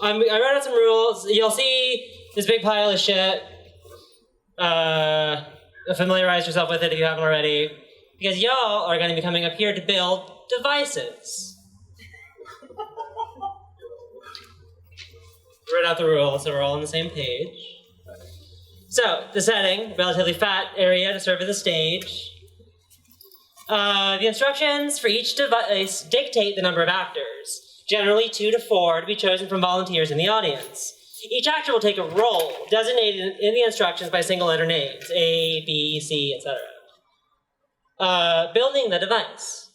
I wrote out some rules. You'll see this big pile of shit. Familiarize yourself with it if you haven't already. Because y'all are going to be coming up here to build devices. Wrote out the rules so we're all on the same page. So, the setting, relatively fat area to serve as a stage. The instructions for each device dictate the number of actors, generally 2 to 4 to be chosen from volunteers in the audience. Each actor will take a role designated in the instructions by single letter names, A, B, C, etc. Building the device.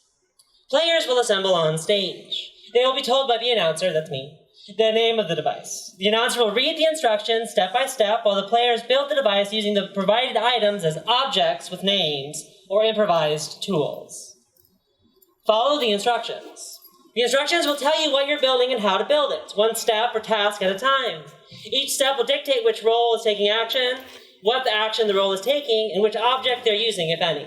Players will assemble on stage. They will be told by the announcer, that's me, the name of the device. The announcer will read the instructions step by step while the players build the device using the provided items as objects with names or improvised tools. Follow the instructions. The instructions will tell you what you're building and how to build it, one step or task at a time. Each step will dictate which role is taking action, what the action the role is taking, and which object they're using, if any.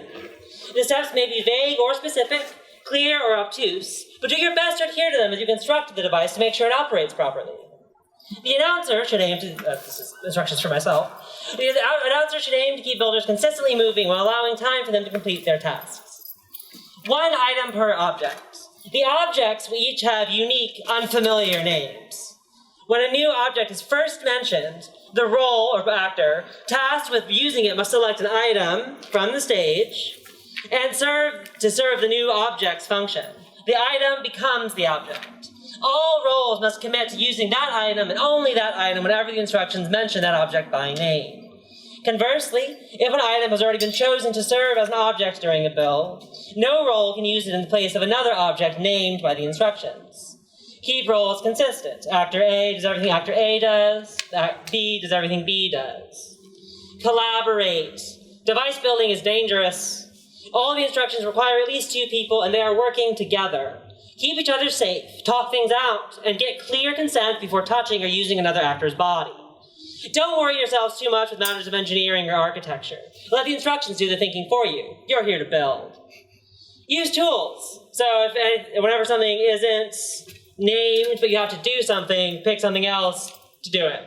The steps may be vague or specific, clear or obtuse, but do your best to adhere to them as you construct the device to make sure it operates properly. The announcer should aim to, this is instructions for myself, the announcer should aim to keep builders consistently moving while allowing time for them to complete their tasks. 1 item per object. The objects will each have unique, unfamiliar names. When a new object is first mentioned, the role or actor tasked with using it must select an item from the stage and serve the new object's function. The item becomes the object. All roles must commit to using that item and only that item whenever the instructions mention that object by name. Conversely, if an item has already been chosen to serve as an object during a build, no role can use it in the place of another object named by the instructions. Keep roles consistent. Actor A does everything Actor A does. B does everything B does. Collaborate. Device building is dangerous. All the instructions require at least 2 people, and they are working together. Keep each other safe, talk things out, and get clear consent before touching or using another actor's body. Don't worry yourselves too much with matters of engineering or architecture. Let the instructions do the thinking for you. You're here to build. Use tools. So whenever something isn't named, but you have to do something, pick something else to do it.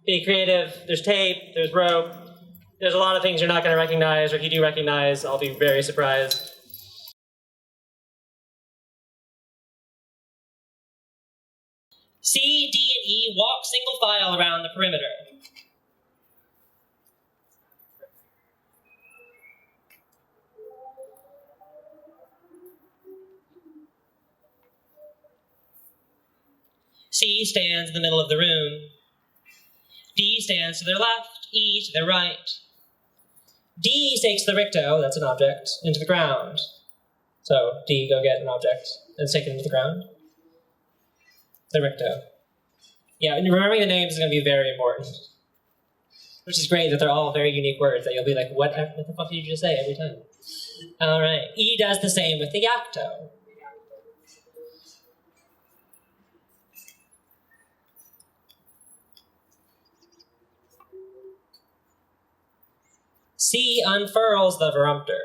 Be creative. There's tape, there's rope. There's a lot of things you're not going to recognize, or if you do recognize, I'll be very surprised. C, D, and E walk single file around the perimeter. C stands in the middle of the room. D stands to their left, E to their right. D stakes the ricto, that's an object, into the ground. So D, go get an object and stake it into the ground. The ricto. Yeah, and remembering the names is going to be very important. Which is great that they're all very unique words that you'll be like, what the fuck did you just say every time? All right. E does the same with the yacto. C unfurls the viruptor.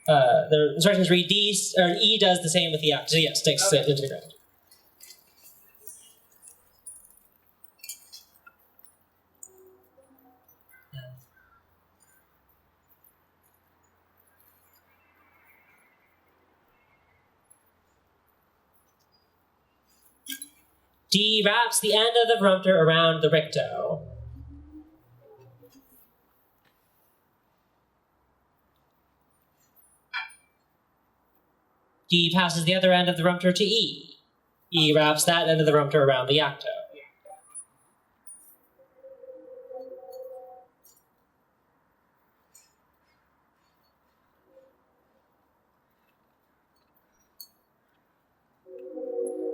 The instructions read D, or E does the same with the yacto. So yes, sticks it into the ground. D wraps the end of the viruptor around the ricto. D passes the other end of the viruptor to E. E wraps that end of the viruptor around the yacto.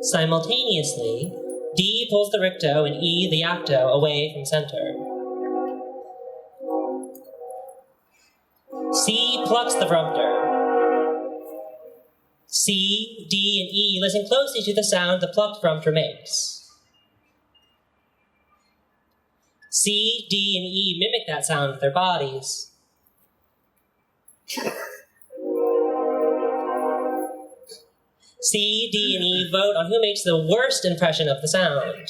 Simultaneously, D pulls the ricto and E the yacto away from center. C plucks the viruptor. C, D, and E listen closely to the sound the plucked viruptor makes. C, D, and E mimic that sound with their bodies. C, D, and E vote on who makes the worst impression of the sound.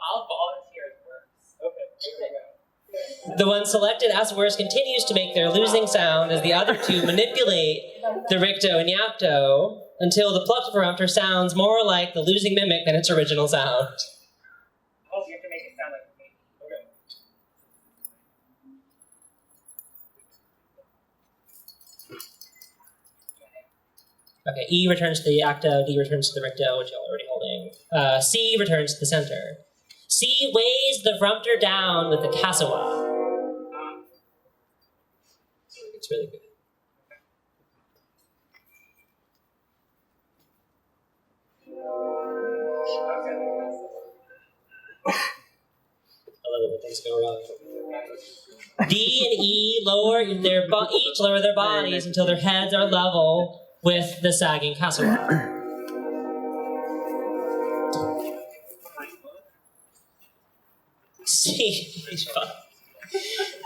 I'll volunteer as worse. Okay. The one selected as worst continues to make their losing sound as the other two manipulate the ricto and yapto until the plucked varuptor sounds more like the losing mimic than its original sound. Oh, you have to make it sound like me. Okay. Okay, E returns to the acto, D returns to the ricto, which you're already holding. C returns to the center. C weighs the varuptor down with the cassava. It's really good. I love it when things go wrong. D and E each lower their bodies until their heads are level with the sagging cassava.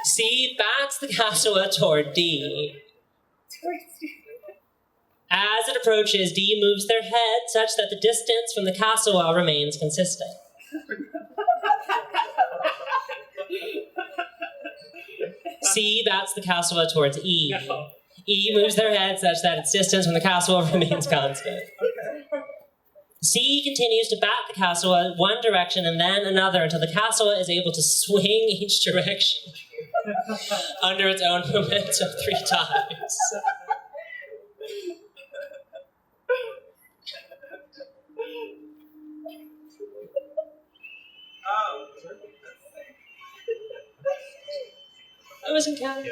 C bats the cassava toward D. As it approaches, D moves their head such that the distance from the cassava remains consistent. C bats the cassava towards E. E moves their head such that its distance from the cassava remains constant. C continues to bat the cassava one direction and then another until the cassava is able to swing each direction under its own momentum 3 times. I wasn't counting. Yeah,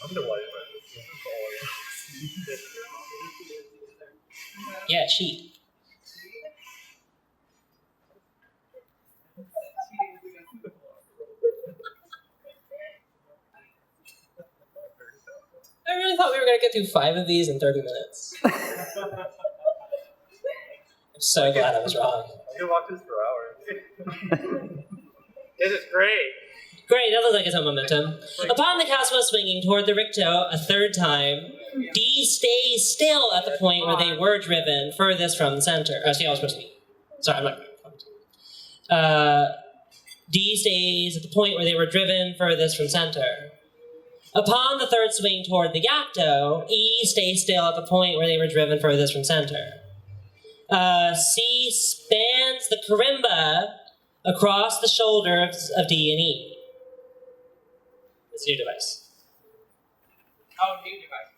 I'm delighted by this. Yeah, cheat. I really thought we were going to get through 5 of these in 30 minutes. I'm so glad I was wrong. I can watch this for hours. This is great. Great, that looks like it's on momentum. Upon the cassava swinging toward the ricto a 3rd time, D stays still at the point where they were driven furthest from the center. Oh, see, I was supposed to be. Sorry, I'm not. D stays at the point where they were driven furthest from center. Upon the 3rd swing toward the yapto, E stays still at the point where they were driven furthest from center. C spans the karimba across the shoulders of D and E. It's a new device. Oh, new device.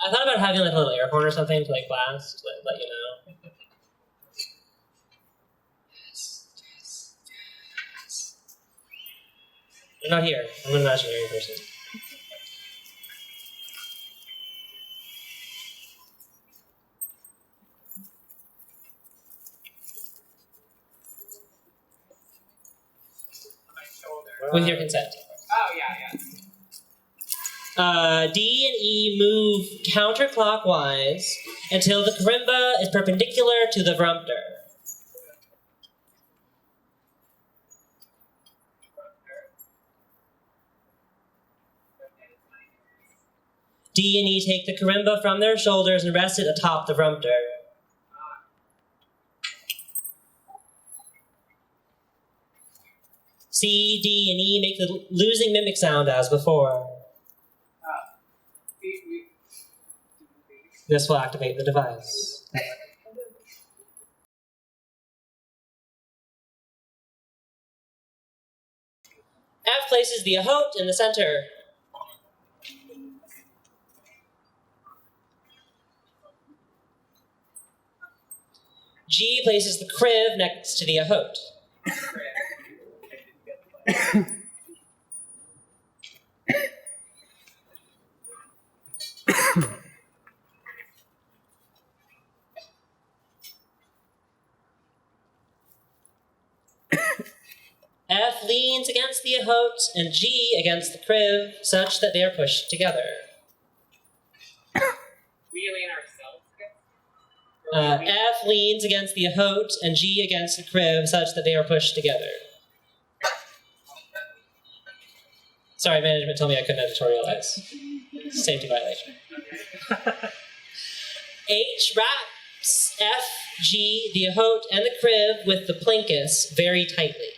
I thought about having like a little air horn or something to like blast, to let you know. Yes. I'm not here. I'm an imaginary person. On my shoulder. With your consent. Oh, yeah. D and E move counterclockwise until the karimba is perpendicular to the varuptor. D and E take the karimba from their shoulders and rest it atop the varuptor. C, D, and E make the losing mimic sound as before. This will activate the device. F places the ahote in the center. G places the kriv next to the ahote. F leans against the ahote and G against the kriv, such that they are pushed together. We lean ourselves against? F leans against the Ahote and G against the Crib such that they are pushed together. Sorry, management told me I couldn't editorialize. Safety violation. H wraps F, G, the Ahote, and the Crib with the Plincus very tightly.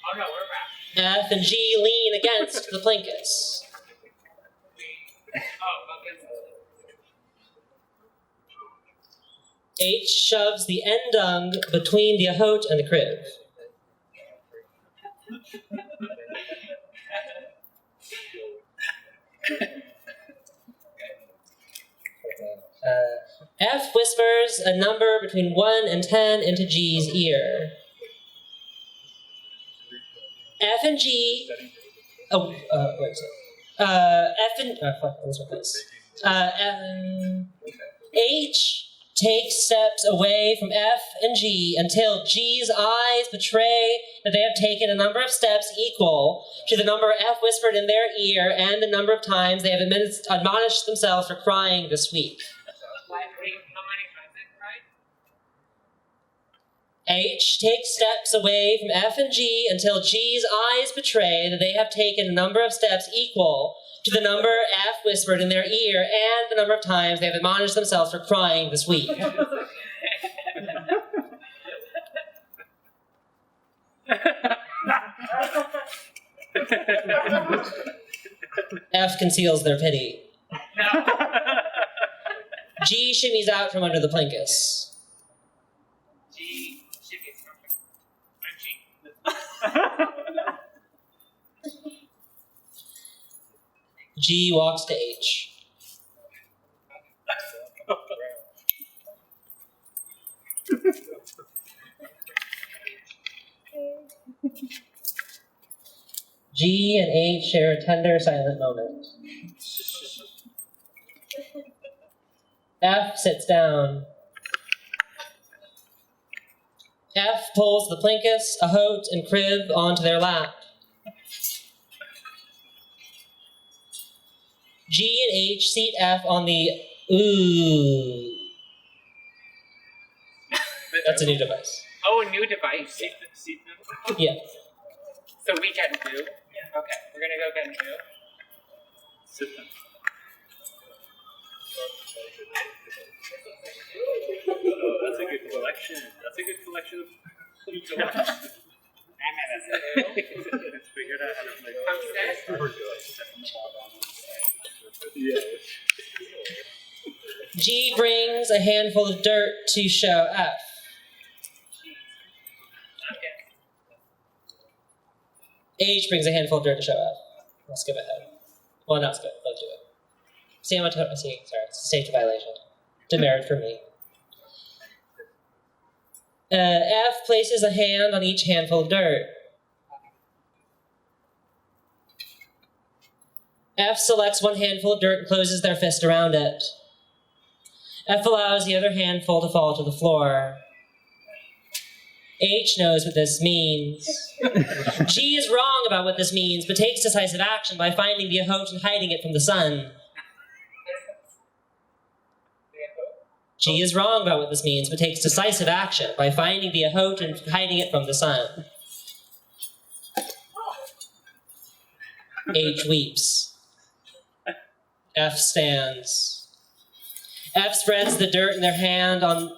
Oh no, we're back. F and G lean against the Plincus. H shoves the endung between the Ahote and the Crib. F whispers a number between 1 and 10 into G's ear. F and G. Oh, wait a second. F and. Fuck, this one goes. H takes steps away from F and G until G's eyes betray that they have taken a number of steps equal to the number F whispered in their ear and the number of times they have admonished themselves for crying this week. How many times they cried? H takes steps away from F and G until G's eyes betray that they have taken a number of steps equal to the number F whispered in their ear and the number of times they have admonished themselves for crying this week. F conceals their pity. G shimmies out from under the Plincus. G shimmies from I'm G. G walks to H. G and H share a tender, silent moment. F sits down. F pulls the Plincus, Ahote, and Crib onto their lap. G and H seat F on the ooh. That's a new device. Oh, a new device. Yeah. So we get new? Yeah. Okay, we're gonna go get new. Sit down. That's a good collection. That's a good collection of devices. It's figured out how to make yeah. G brings a handful of dirt to show F. H brings a handful of dirt to show F. Let's skip ahead. Well, not skip. Let's do it. See how much? See, sorry, it's a safety violation. Demerit for me. F places a hand on each handful of dirt. F selects one handful of dirt and closes their fist around it. F allows the other handful to fall to the floor. H knows what this means. G is wrong about what this means, but takes decisive action by finding the Ahote and hiding it from the sun. G is wrong about what this means, but takes decisive action by finding the Ahote and hiding it from the sun. H weeps. F stands. F spreads the dirt in their hand on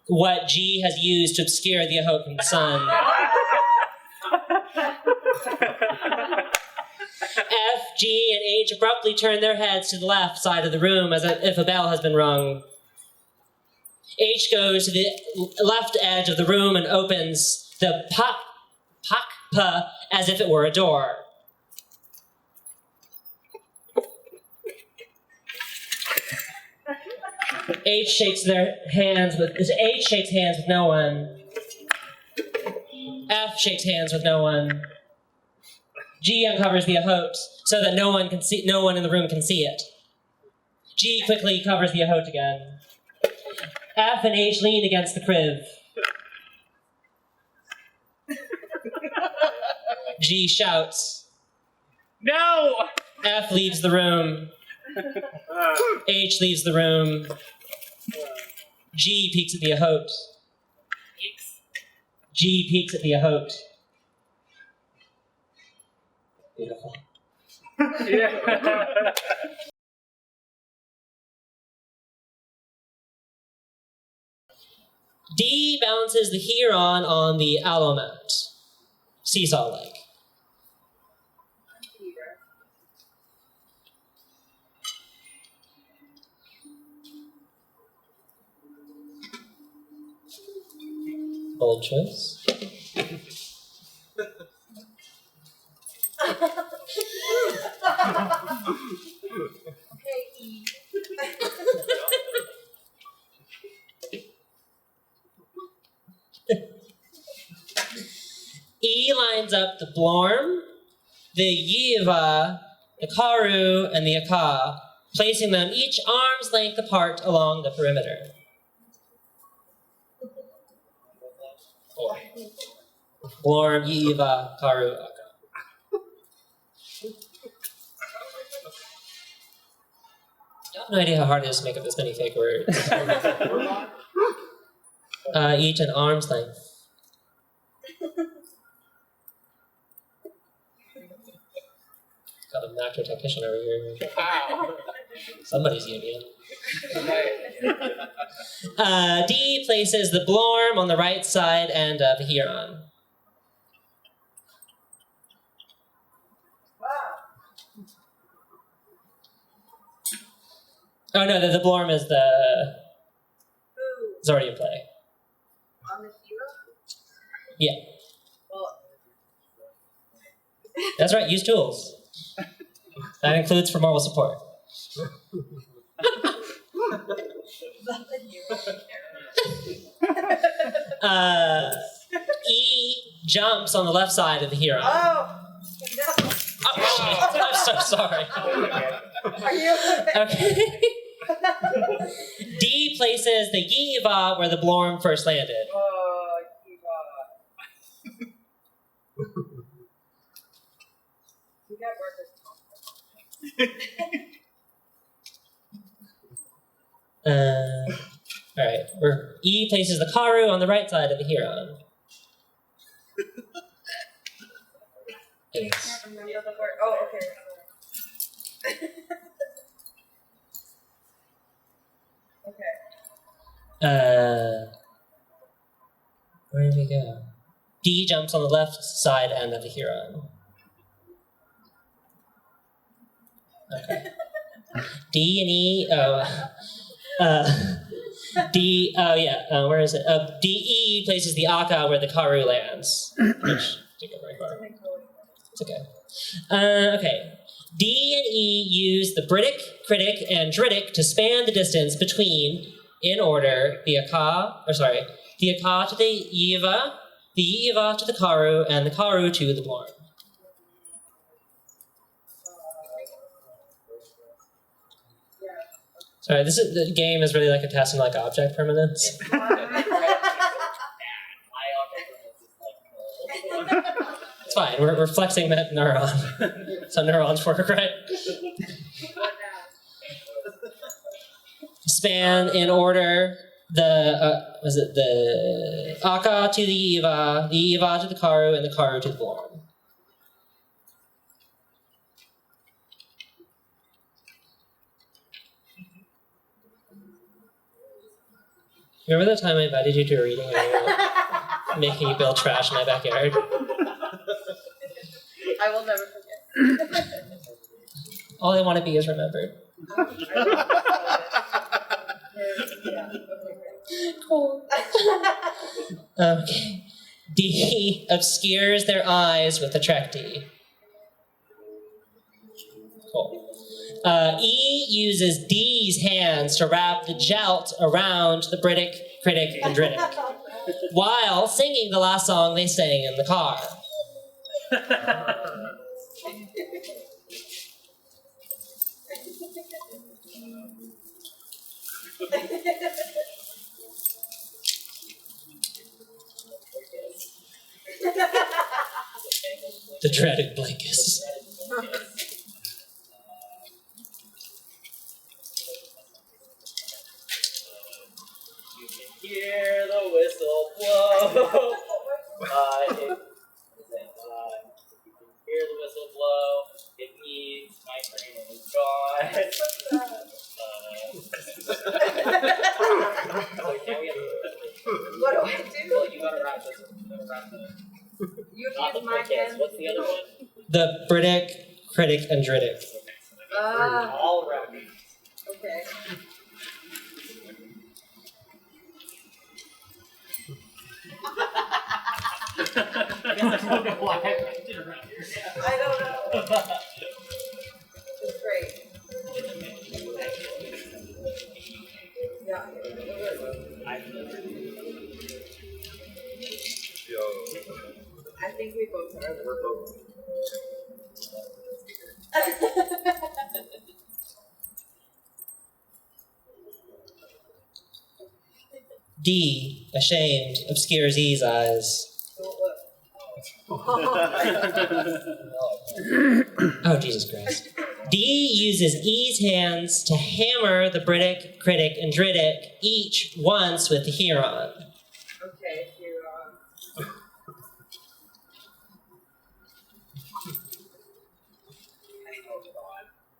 what G has used to obscure the Ahote from the sun. F, G, and H abruptly turn their heads to the left side of the room as if a bell has been rung. H goes to the left edge of the room and opens the pakpa as if it were a door. H shakes hands with no one. F shakes hands with no one. G uncovers the ahote so that no one in the room can see it. G quickly covers the ahote again. F and H lean against the crib. G shouts. No! F leaves the room. H leaves the room. G peeks at the ahote. G peeks at the ahote. Beautiful. Yeah. D bounces the Huron on the aloe mat. Seesaw-like. Bold choice. Okay, E. E lines up the Blorm, the Yiva, the Karu, and the Aka, placing them each arm's length apart along the perimeter. Blorm, Yiva, Karu, Aka. I have no idea how hard it is to make up this many fake words. Each an arm's length. Got a macro technician over here. Wow. Somebody's union. D places the Blorm on the right side and the Huron. Oh no, the Blorm is it's already in play. On the hero? Yeah, Well, that's right, use tools. That includes for moral support. E jumps on the left side of the Huron. oh, no. Oh shit, I'm so sorry. Are you Okay. D places the Yiva where the Blorm first landed. Oh, you got Alright, where E places the Karu on the right side of the Huron. I can't remember the word. Oh, okay. Okay. Where did we go? D jumps on the left side end of the Huron. Okay. D and E, D, oh yeah, where is it? DE places the Aka where the Karu lands. Which didn't go very far. It's okay. Okay. D and E use the Britick, Critic, and Drittic to span the distance between, in order, the Aka to the Yiva to the Karu, and the Karu to the Blorm. Sorry, the game is really like a test in like object permanence. It's fine. We're flexing that neuron. So neurons work, right? Span in order the Aka to the Yiva to the Karu, and the Karu to the Blorm. Remember the time I invited you to a reading and I was making you build trash in my backyard? I will never forget. All I want to be is remembered. Cool. Okay. D obscures their eyes with the Trek D. Cool. E uses D's hands to wrap the gelt around the Britick, critic, and Drittic, while singing the last song they sang in the car. The dreaded blankets. Hear the whistle blow. If you can hear the whistle blow, it means my train is gone. What do I do? Well, you gotta wrap this. You gotta wrap the. You Not the use my blankets. hand. What's the other one? The Britick, critic, and Drittic. Ah, All wrapped. okay. I don't know why I wrapped it around your neck. I don't know. It's great. Yeah. I think we both are. We're both. D, ashamed, obscures E's eyes. Oh, Jesus Christ. D uses E's hands to hammer the Britick, critic, and Drittic, each once with the Huron. Okay, Huron.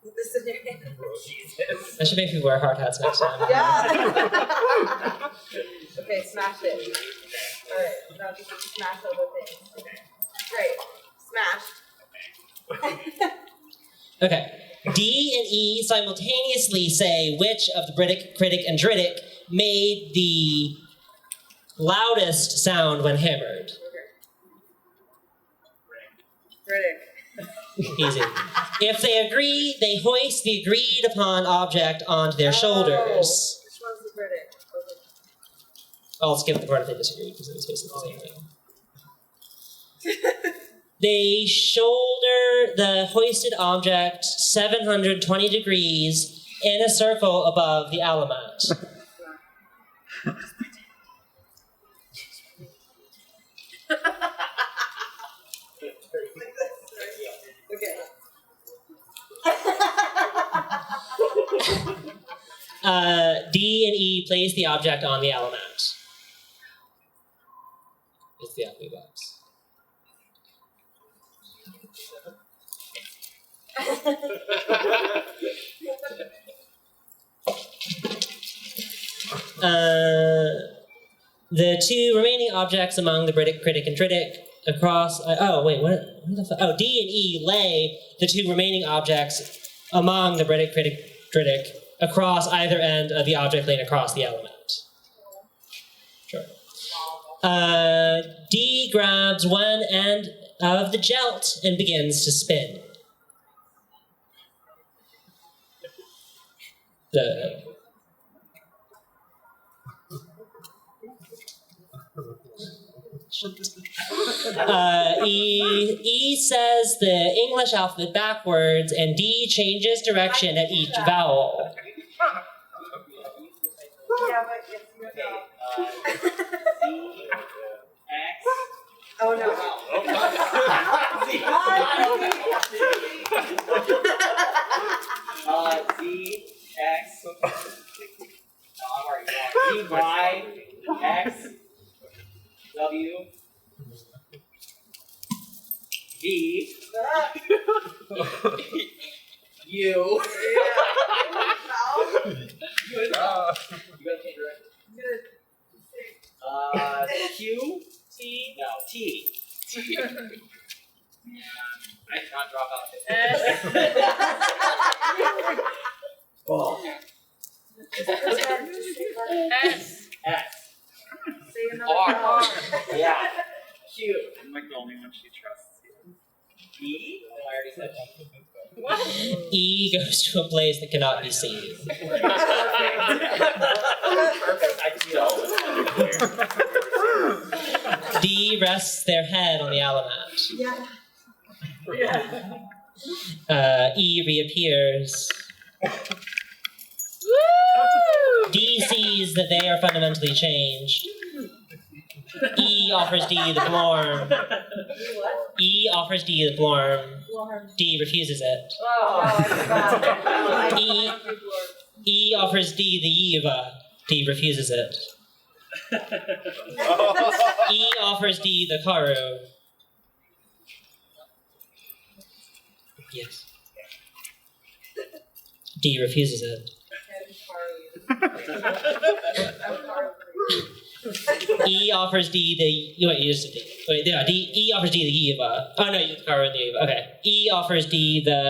This is your hand. I should make you wear hard hats next time. Yeah. Okay, smash it. Alright, now just smash all the things. Great. Smashed. Okay. D and E simultaneously say which of the Britick, critic, and Drittic made the loudest sound when hammered. Critic. Easy. If they agree, they hoist the agreed upon object onto their shoulders. Which one's the critic? Okay. I'll skip the part if they disagree because it was basically the same thing. They shoulder the hoisted object 720 degrees in a circle above the alamat. Okay. D and E place the object on the alamat. It's the alchemy box. The two remaining objects among the Britick, critic, and Drittic across. D and E lay the two remaining objects among the Britick, critic, Drittic across either end of the object laid across the element. Sure. D grabs one end of the gelt and begins to spin. E says the English alphabet backwards, and D changes direction at each vowel. Yeah, but it's your job. X. Oh no. Z, X. No, I'm already wrong. Z, Y, X, W, V, U. You gotta change direction. Q, T, no, T. I cannot drop out this. Oh. S. S. Say another R. R. Yeah. Q. I'm like the only one she trusts here. B. Oh, I already said that. E goes to a place that cannot be seen. Perfect. I just D rests their head on the alamat. E reappears. D sees that they are fundamentally changed. E offers D the blorm. E offers D the blorm. D refuses it. E offers D the Yiva. D refuses it. E offers D the Karu. Yes. D refuses it. E offers D the wait, you just wait, yeah, D E offers D the Yiva. Oh no, you the Karu and the Yiva. Okay. E offers D the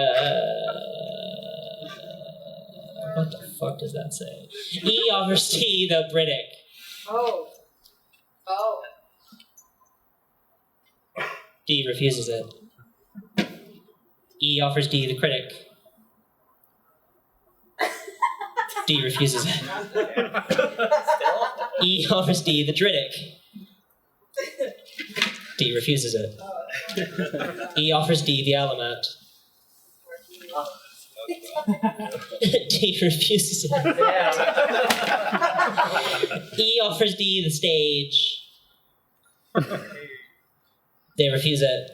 what the fuck does that say? E offers D the Britick. Oh. D refuses it. E offers D the Critic. D refuses it. E offers D the Drittic. D refuses it. E offers D the Alamat. D refuses it. E offers D the stage. They refuse it.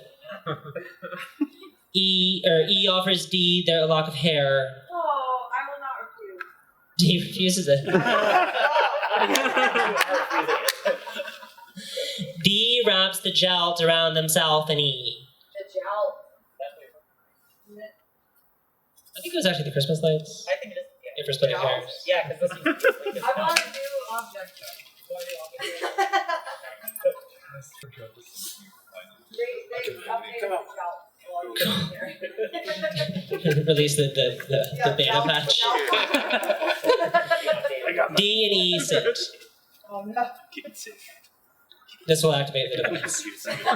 E offers D their lock of hair. Oh, I will not refuse. D refuses it. D wraps the gelt around themselves and E. The gel. I think it was actually the Christmas lights. I think it is. If we're splitting hairs. Yeah, because this is like I want to do object. They updated the gel. Release the beta patch. D and E sit. Oh no. Keep it safe. This will activate the device. Keep it safe.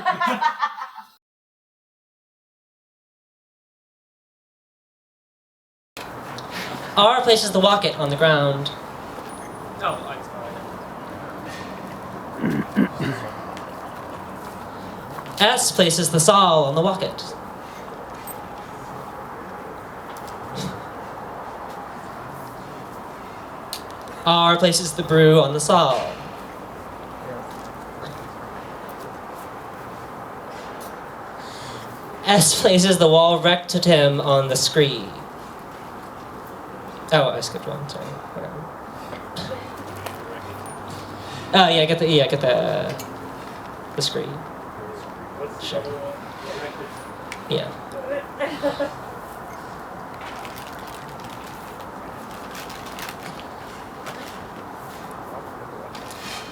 R places the wocket on the ground. No, I'm sorry. S places the sol on the wocket. R places the brew on the sol. S places the wall rectatim on the scree. Oh, I skipped one. Sorry. Whatever. Oh yeah, I get the scree. Sure. Yeah.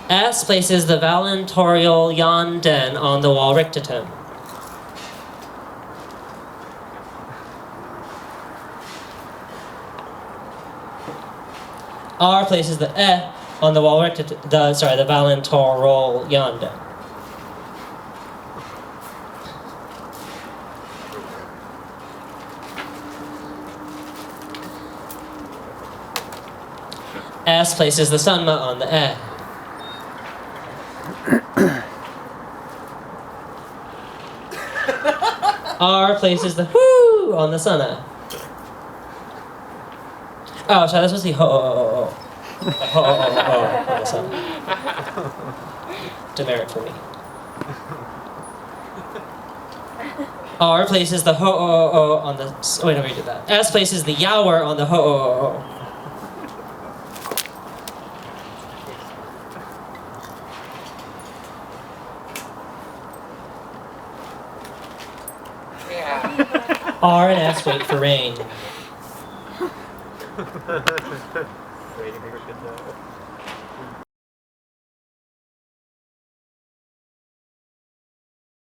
S places the valentorial yonden on the wall rectatim. R places the on the wall rectatim, the valentorial yonden. S places the sunma on the E. R places the whoo on the sunna. Oh, sorry, that's supposed to be ho on the sunna. Demerit for me. R places the ho on the. Wait, no, we did that. S places the yower on the ho. R and S wait for rain. Waiting for good